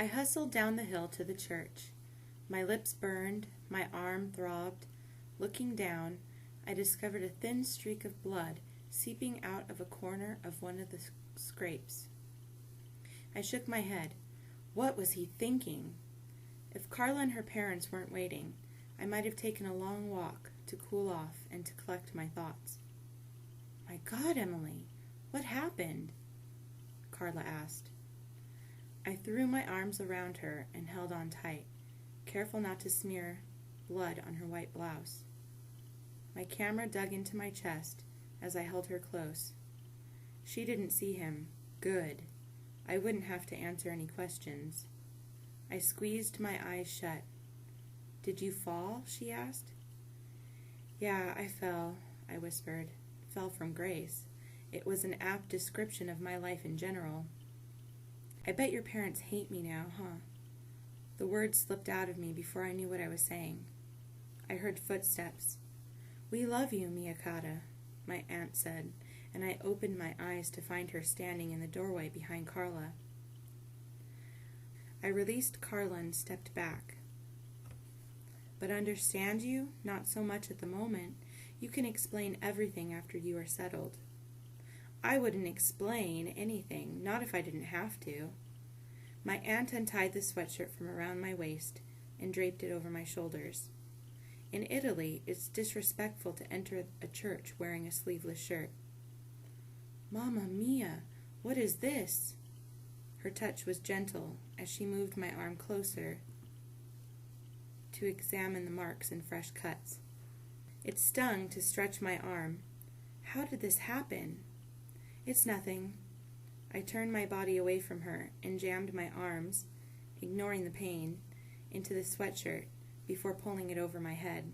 I hustled down the hill to the church. My lips burned, my arm throbbed. Looking down, I discovered a thin streak of blood seeping out of a corner of one of the scrapes. I shook my head. What was he thinking? If Carla and her parents weren't waiting, I might have taken a long walk to cool off and to collect my thoughts. My God, Emily, what happened? Carla asked. I threw my arms around her and held on tight, careful not to smear blood on her white blouse. My camera dug into my chest as I held her close. She didn't see him. Good. I wouldn't have to answer any questions. I squeezed my eyes shut. Did you fall? She asked. Yeah, I fell, I whispered. Fell from grace. It was an apt description of my life in general. I bet your parents hate me now, huh? The words slipped out of me before I knew what I was saying. I heard footsteps. We love you, Miyakata, my aunt said, and I opened my eyes to find her standing in the doorway behind Carla. I released Carla and stepped back. But understand you? Not so much at the moment. You can explain everything after you are settled. I wouldn't explain anything, not if I didn't have to. My aunt untied the sweatshirt from around my waist and draped it over my shoulders. In Italy, it's disrespectful to enter a church wearing a sleeveless shirt. Mamma mia, what is this? Her touch was gentle as she moved my arm closer to examine the marks and fresh cuts. It stung to stretch my arm. How did this happen? It's nothing. I turned my body away from her and jammed my arms, ignoring the pain, into the sweatshirt before pulling it over my head.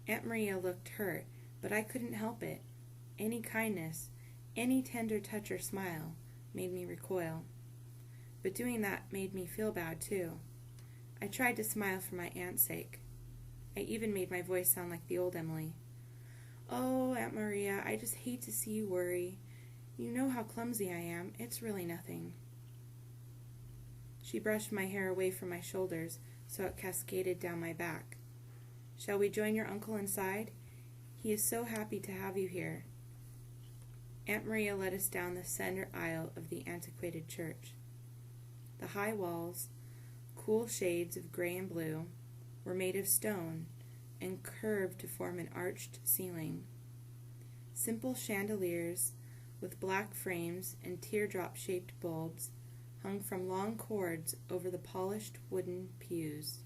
Aunt Maria looked hurt, but I couldn't help it. Any kindness, any tender touch or smile made me recoil. But doing that made me feel bad, too. I tried to smile for my aunt's sake. I even made my voice sound like the old Emily. Oh, Aunt Maria, I just hate to see you worry. You know how clumsy I am. It's really nothing. She brushed my hair away from my shoulders so it cascaded down my back. Shall we join your uncle inside? He is so happy to have you here. Aunt Maria led us down the center aisle of the antiquated church. The high walls, cool shades of gray and blue, were made of stone and curved to form an arched ceiling. Simple chandeliers with black frames and teardrop-shaped bulbs hung from long cords over the polished wooden pews.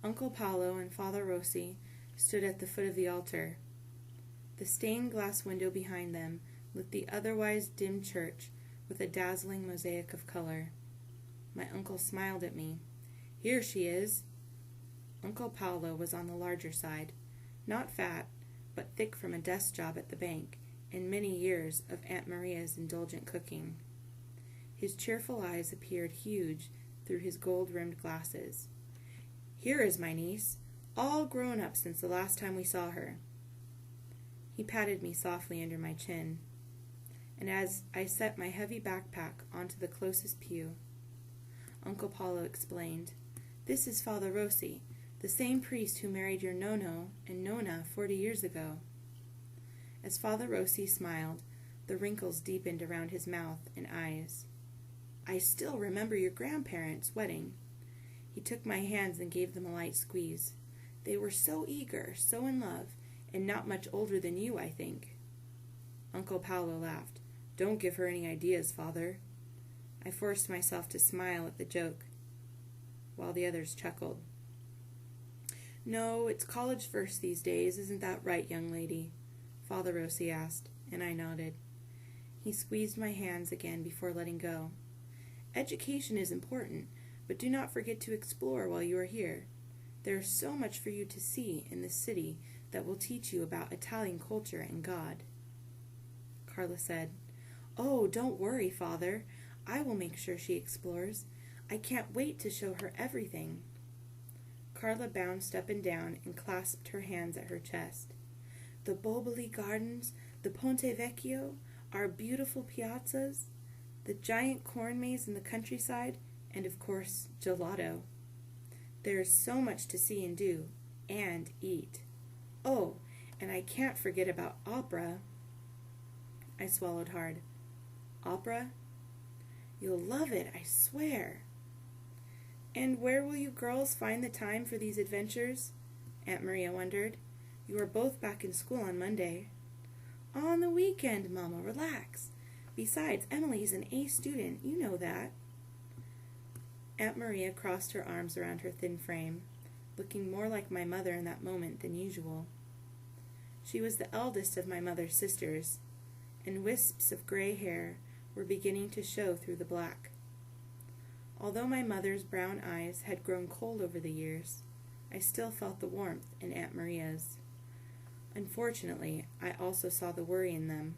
Uncle Paolo and Father Rossi stood at the foot of the altar. The stained glass window behind them lit the otherwise dim church with a dazzling mosaic of color. My uncle smiled at me. Here she is. Uncle Paolo was on the larger side, not fat, but thick from a desk job at the bank and many years of Aunt Maria's indulgent cooking. His cheerful eyes appeared huge through his gold-rimmed glasses. Here is my niece, all grown up since the last time we saw her. He patted me softly under my chin, and as I set my heavy backpack onto the closest pew, Uncle Paolo explained, This is Father Rossi, the same priest who married your Nono and Nona 40 years ago. As Father Rossi smiled, the wrinkles deepened around his mouth and eyes. I still remember your grandparents' wedding. He took my hands and gave them a light squeeze. They were so eager, so in love, and not much older than you, I think. Uncle Paolo laughed. Don't give her any ideas, Father. I forced myself to smile at the joke, while the others chuckled. No, it's college first these days, isn't that right, young lady? Father Rossi asked, and I nodded. He squeezed my hands again before letting go. Education is important, but do not forget to explore while you are here. There is so much for you to see in this city that will teach you about Italian culture and God. Carla said, Oh, don't worry, Father. I will make sure she explores. I can't wait to show her everything. Carla bounced up and down and clasped her hands at her chest. The Boboli Gardens, the Ponte Vecchio, our beautiful piazzas. the giant corn maze in the countryside, and of course, gelato. There is so much to see and do, and eat. Oh, and I can't forget about opera. I swallowed hard. Opera? You'll love it, I swear. And where will you girls find the time for these adventures? Aunt Maria wondered. You are both back in school on Monday. On the weekend, Mama, relax. Besides, Emily's an A student, you know that. Aunt Maria crossed her arms around her thin frame, looking more like my mother in that moment than usual. She was the eldest of my mother's sisters, and wisps of gray hair were beginning to show through the black. Although my mother's brown eyes had grown cold over the years, I still felt the warmth in Aunt Maria's. Unfortunately, I also saw the worry in them.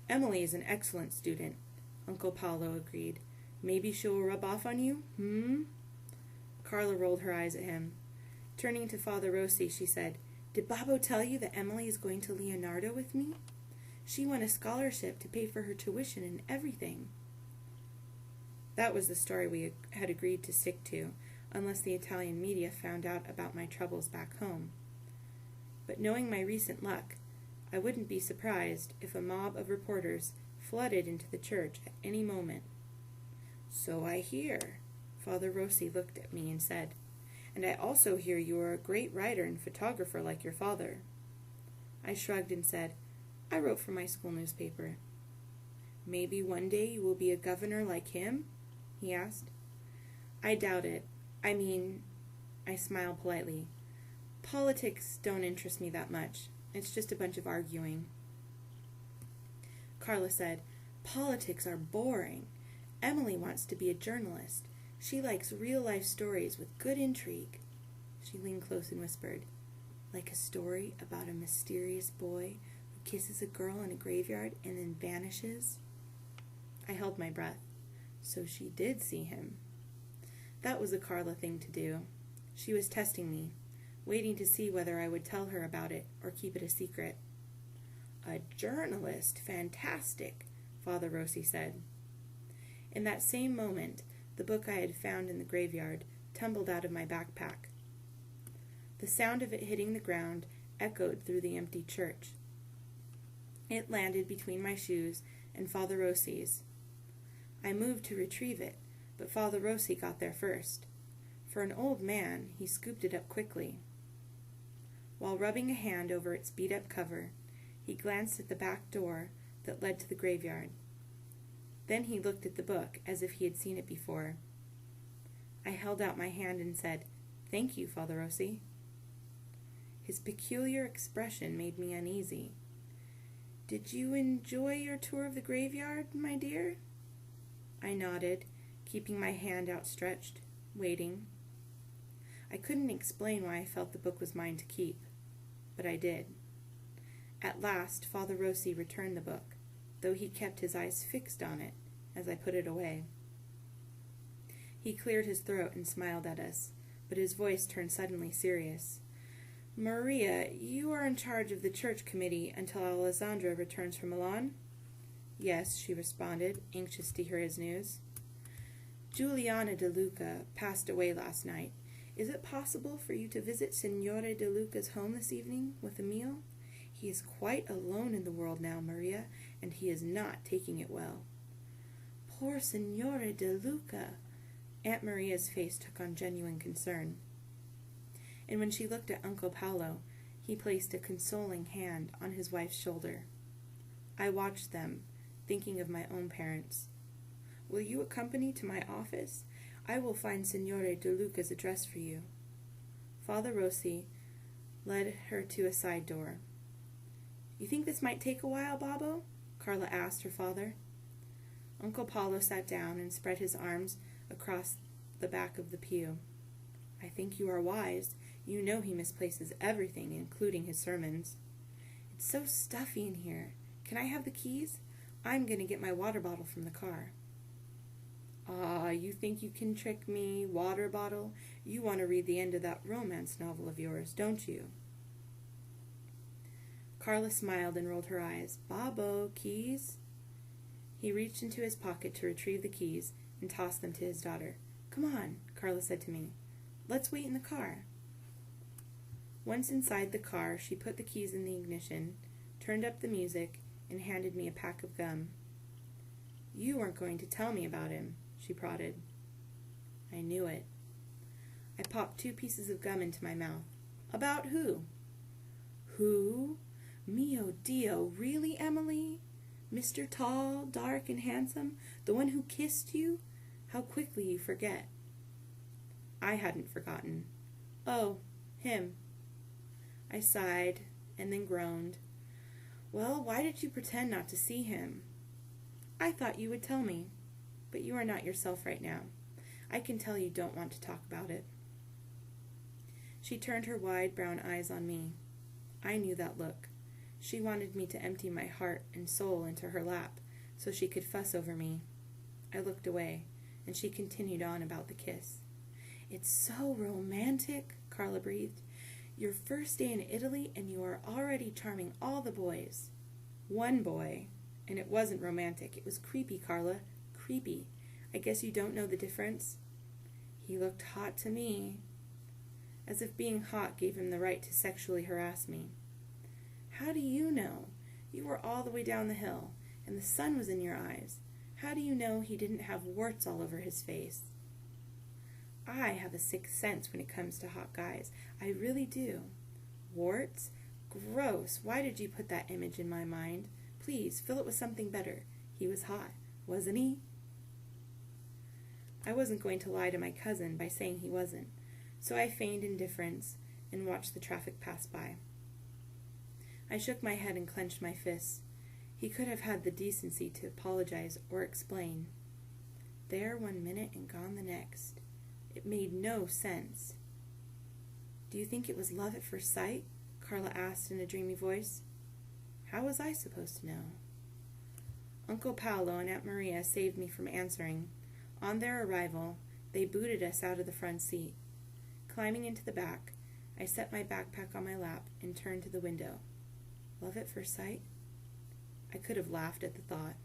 Emily is an excellent student, Uncle Paolo agreed. Maybe she'll rub off on you, Carla rolled her eyes at him. Turning to Father Rossi, she said, Did Babbo tell you that Emily is going to Leonardo with me? She won a scholarship to pay for her tuition and everything. That was the story we had agreed to stick to, unless the Italian media found out about my troubles back home. But knowing my recent luck, I wouldn't be surprised if a mob of reporters flooded into the church at any moment. So I hear, Father Rossi looked at me and said, and I also hear you are a great writer and photographer like your father. I shrugged and said, I wrote for my school newspaper. Maybe one day you will be a governor like him? He asked. I doubt it. I smiled politely. Politics don't interest me that much. It's just a bunch of arguing. Carla said, Politics are boring. Emily wants to be a journalist. She likes real-life stories with good intrigue. She leaned close and whispered, like a story about a mysterious boy who kisses a girl in a graveyard and then vanishes. I held my breath. So she did see him. That was a Carla thing to do. She was testing me, waiting to see whether I would tell her about it or keep it a secret. A journalist, fantastic, Father Rossi said. In that same moment, the book I had found in the graveyard tumbled out of my backpack. The sound of it hitting the ground echoed through the empty church. It landed between my shoes and Father Rossi's. I moved to retrieve it, but Father Rossi got there first. For an old man, he scooped it up quickly. While rubbing a hand over its beat-up cover, he glanced at the back door that led to the graveyard. Then he looked at the book as if he had seen it before. I held out my hand and said, Thank you, Father Rossi. His peculiar expression made me uneasy. Did you enjoy your tour of the graveyard, my dear? I nodded, keeping my hand outstretched, waiting. I couldn't explain why I felt the book was mine to keep, but I did. At last, Father Rossi returned the book, though he kept his eyes fixed on it as I put it away. He cleared his throat and smiled at us, but his voice turned suddenly serious. Maria, you are in charge of the church committee until Alessandra returns from Milan? Yes, she responded, anxious to hear his news. Giuliana De Luca passed away last night. Is it possible for you to visit Signore De Luca's home this evening with a meal? He is quite alone in the world now, Maria, and he is not taking it well. Poor Signore De Luca! Aunt Maria's face took on genuine concern. And when she looked at Uncle Paolo, he placed a consoling hand on his wife's shoulder. I watched them, thinking of my own parents. Will you accompany to my office? I will find Signore De Luca's address for you. Father Rossi led her to a side door. You think this might take a while, Babbo? Carla asked her father. Uncle Paolo sat down and spread his arms across the back of the pew. I think you are wise. You know he misplaces everything, including his sermons. It's so stuffy in here. Can I have the keys? I'm going to get my water bottle from the car. Ah, you think you can trick me, water bottle? You want to read the end of that romance novel of yours, don't you? Carla smiled and rolled her eyes. Babbo, keys? He reached into his pocket to retrieve the keys and tossed them to his daughter. "Come on," Carla said to me. "Let's wait in the car." Once inside the car, she put the keys in the ignition, turned up the music, and handed me a pack of gum. "You weren't going to tell me about him," she prodded. I knew it. I popped 2 pieces of gum into my mouth. "About who?" "Who? Mio Dio, really, Emily? Mr. Tall, dark, and handsome, the one who kissed you? How quickly you forget." I hadn't forgotten. "Oh, him." I sighed, and then groaned. "Well, why did you pretend not to see him?" "I thought you would tell me. But you are not yourself right now. I can tell you don't want to talk about it." She turned her wide brown eyes on me. I knew that look. She wanted me to empty my heart and soul into her lap so she could fuss over me. I looked away, and she continued on about the kiss. "It's so romantic," Carla breathed. "Your first day in Italy, and you are already charming all the boys." "One boy, and it wasn't romantic. It was creepy, Carla. Creepy. I guess you don't know the difference?" "He looked hot to me." As if being hot gave him the right to sexually harass me. "How do you know? You were all the way down the hill, and the sun was in your eyes. How do you know he didn't have warts all over his face?" I have a sixth sense when it comes to hot guys. I really do. Warts? Gross. Why did you put that image in my mind? Please, fill it with something better. He was hot, wasn't he? I wasn't going to lie to my cousin by saying he wasn't, so I feigned indifference and watched the traffic pass by. I shook my head and clenched my fists. He could have had the decency to apologize or explain. There 1 minute and gone the next. It made no sense. "Do you think it was love at first sight?" Carla asked in a dreamy voice. How was I supposed to know? Uncle Paolo and Aunt Maria saved me from answering. On their arrival, they booted us out of the front seat. Climbing into the back, I set my backpack on my lap and turned to the window. Love at first sight? I could have laughed at the thought.